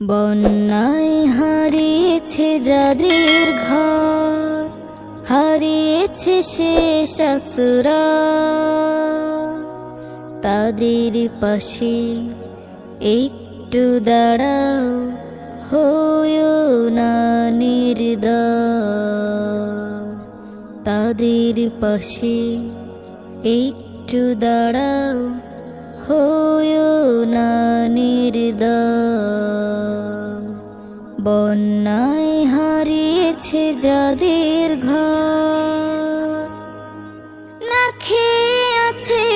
বন্যায় হারিয়েছে যাদের ঘর, হারিয়েছে শেষ আশ্রা, তাদের পাশে একটু দাঁড়াও, হইও না নির্দয়। তাদের পাশে একটু দাঁড়াও, হইও না নির্দয়। বন্যায় হারিয়েছে যাদের ঘর, না খেয়ে আছে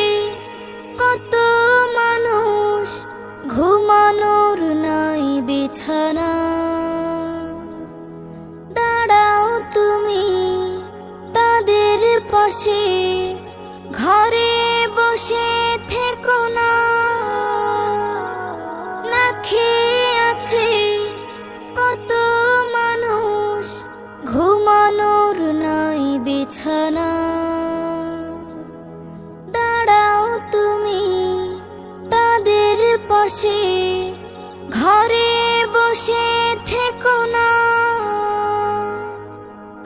কত মানুষ, ঘুমানোর নাই বিছানা। দাঁড়াও তুমি তাদের পাশে, ঘরে বসে থেকো না। না খেয়ে আছে কত মানুষ, ঘুমানোর নাই বিছানা। দাঁড়াও তুমি তাদের পাশে, ঘরে বসে থেকো না।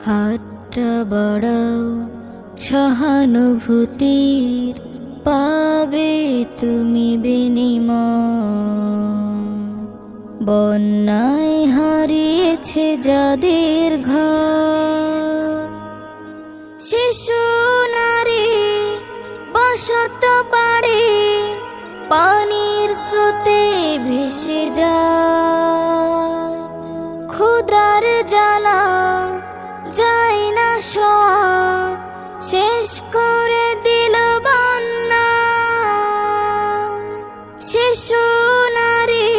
হাতটা বাড়াও সহানুভূতির, পাবে তুমি বিনিময়। বন্যায় হারিয়েছে যাদের ঘর, শিশু নারী বসত বাড়ি পানির স্রোতে ভেসে যায়। ক্ষুধার জ্বালা যায় না সওয়া, শেষ করে দিল বন্যা। শিশু নারী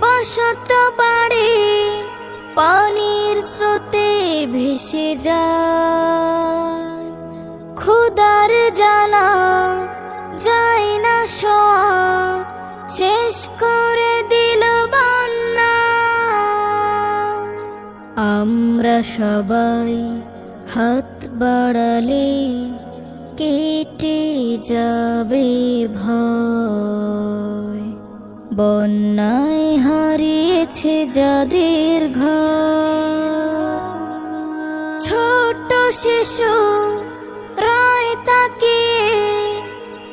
বসত বাড়ি পানির স্রোতে ভেসে যায়। ক্ষুধার জ্বালা যায় না সওয়া, শেষ করে দিল বন্যা। আমরা সবাই হাত বাড়ালে কেটে যাবে ভয়। বন্যায় হারিয়েছে যাদের ঘর, ছোট শিশু রয় তাকিয়ে,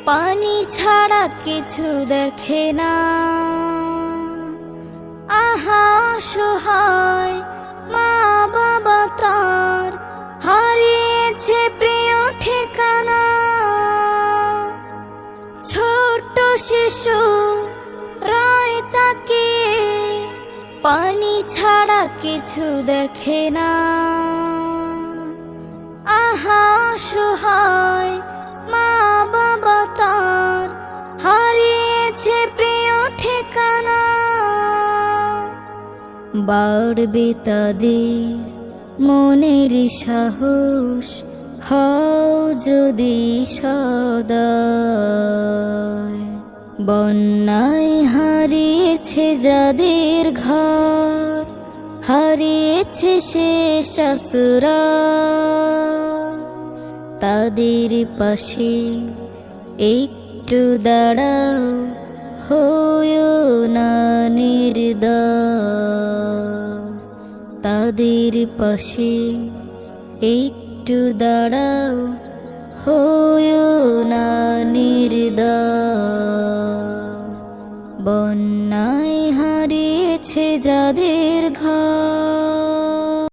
পানি ছাড়া কিছু দেখে না। আহা অসহায় মা বাবা তার, হারিয়েছে প্রিয় ঠিকানা। ছোট শিশু রয় তাকিয়ে, পানি ছাড়া কিছু দেখে না। আহা অসহায় মা বাবা তার, হারিয়েছে প্রিয় ঠিকানা। বাড়বে তাদের মনের সাহস, হও যদি সদয়। বন্যায় হারিয়েছে যাদের ঘর, হারিয়েছে শেষ আশ্রা, তাদের পাশে একটু দাঁড়াও, হইও না নির্দয়। তাদের পাশে একটু দাঁড়াও, হইও না নির্দয়। বন্যায় হারিয়েছে যাদের ঘর।